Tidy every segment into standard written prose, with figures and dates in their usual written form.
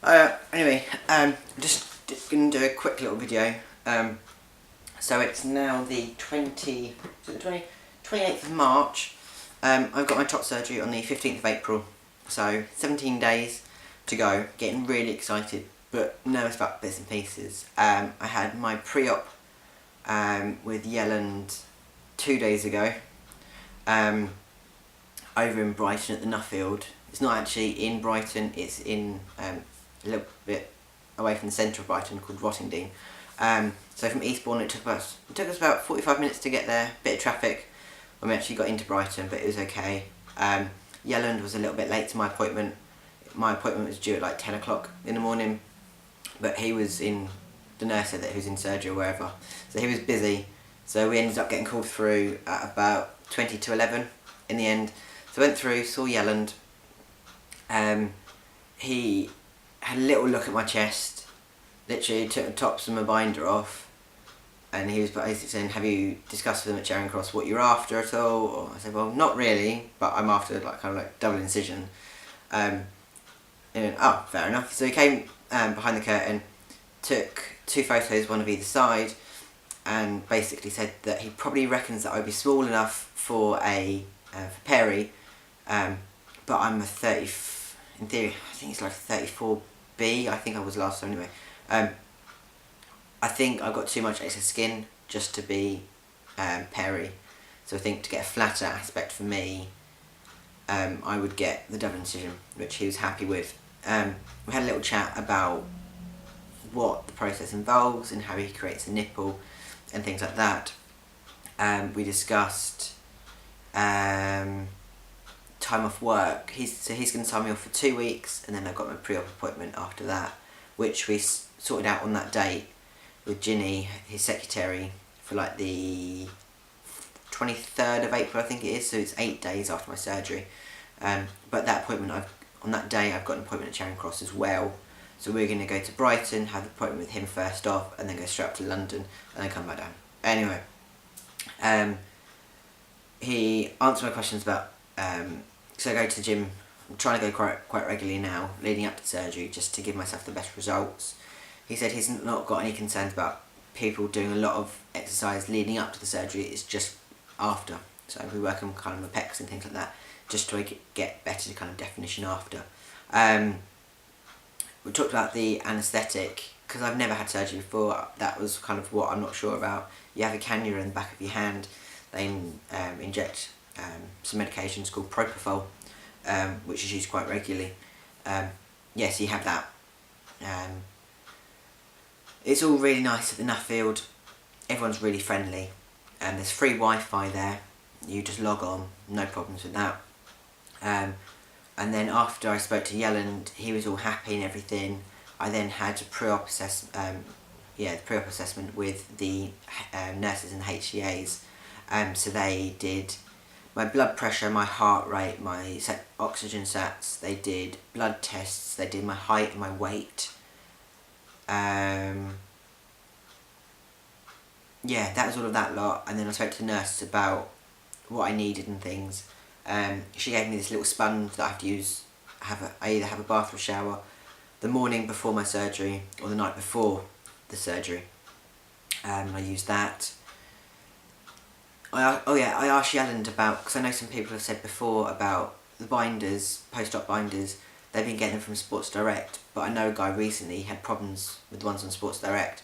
Anyway, just going to do a quick little video. So it's now the 28th of March. I've got my top surgery on the 15th of April. So 17 days to go. Getting really excited, but nervous about bits and pieces. I had my pre-op with Yelland 2 days ago. Over in Brighton at the Nuffield. It's not actually in Brighton, it's in a little bit away from the centre of Brighton, called Rottingdean. So from Eastbourne it took us about 45 minutes to get there, bit of traffic when we actually got into Brighton, but it was okay. Yelland was a little bit late to my appointment. My appointment was due at like 10 o'clock in the morning, but he was in, the nurse said that he was in surgery or wherever, so he was busy, so we ended up getting called through at about 20 to 11 in the end. So I went through, saw Yelland. He had a little look at my chest, literally took the tops of my binder off, and he was basically saying, have you discussed with them at Charing Cross what you're after at all? Or I said, well, not really, but I'm after kind of double incision. And oh, fair enough. So he came behind the curtain, took 2 photos, one of either side, and basically said that he probably reckons that I'd be small enough for a for peri, but I'm a 30, in theory, I think it's like 34B, I think I was last time anyway. I think I've got too much excess skin just to be peri, so I think to get a flatter aspect for me, I would get the double incision, which he was happy with. We had a little chat about what the process involves and how he creates a nipple and things like that. We discussed time off work. He's going to sign me off for 2 weeks, and then I've got my pre-op appointment after that, which we sorted out on that date with Ginny, his secretary, for like the 23rd of April, I think it is, so it's 8 days after my surgery. But that appointment, on that day I've got an appointment at Charing Cross as well, so we're going to go to Brighton, have the appointment with him first off, and then go straight up to London, and then come back down. Anyway, he answered my questions about, so I go to the gym. I'm trying to go quite regularly now, leading up to surgery, just to give myself the best results. He said he's not got any concerns about people doing a lot of exercise leading up to the surgery, it's just after. So we work on kind of my pecs and things like that, just to get better kind of definition after. We talked about the anaesthetic, because I've never had surgery before. That was kind of what I'm not sure about. You have a cannula in the back of your hand, they inject some medications called propofol, which is used quite regularly. Yes, you have that. It's all really nice at the Nuffield. Everyone's really friendly, and there's free Wi-Fi there. You just log on, no problems with that. And then after I spoke to Yelland, he was all happy and everything. I then had a pre-op pre-op assessment with the nurses and HCAs. So they did my blood pressure, my heart rate, my oxygen sats, they did blood tests, they did my height and my weight. Yeah, that was all of that lot, and then I spoke to the nurse about what I needed and things. She gave me this little sponge that I have to use. I either have a bath or shower the morning before my surgery or the night before the surgery. I used that. I asked Yelland about, because I know some people have said before about the binders, post-op binders, they've been getting them from Sports Direct, but I know a guy recently had problems with the ones on Sports Direct.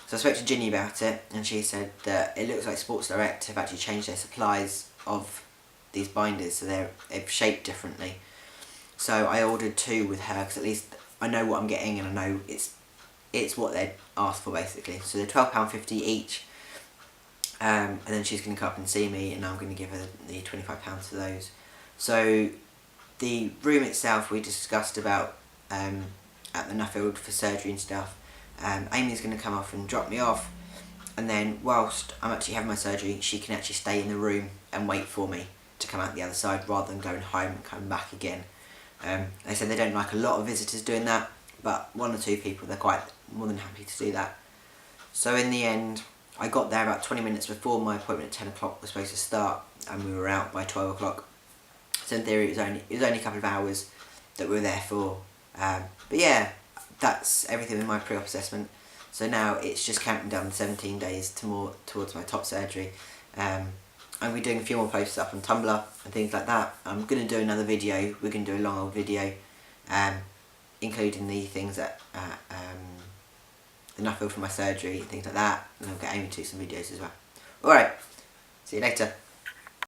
So I spoke to Ginny about it, and she said that it looks like Sports Direct have actually changed their supplies of they've shaped differently. So I ordered 2 with her, because at least I know what I'm getting, and I know it's what they'd asked for basically. So they're £12.50 each. And then she's going to come up and see me, and I'm going to give her the £25 for those. So the room itself we discussed about at the Nuffield for surgery and stuff. Amy's going to come off and drop me off, and then whilst I'm actually having my surgery, she can actually stay in the room and wait for me to come out the other side, rather than going home and coming back again. They said they don't like a lot of visitors doing that, but 1 or 2 people, they're quite more than happy to do that. So in the end, I got there about 20 minutes before my appointment at 10 o'clock was supposed to start, and we were out by 12 o'clock. So in theory it was only a couple of hours that we were there for. But yeah, that's everything with my pre-op assessment. So now it's just counting down the 17 days towards my top surgery. I'm be doing a few more posts up on Tumblr and things like that. I'm going to do another video. We're going to do a long old video, including the things that the Nuffield for my surgery and things like that. And I'll get Amy to do some videos as well. Alright, see you later.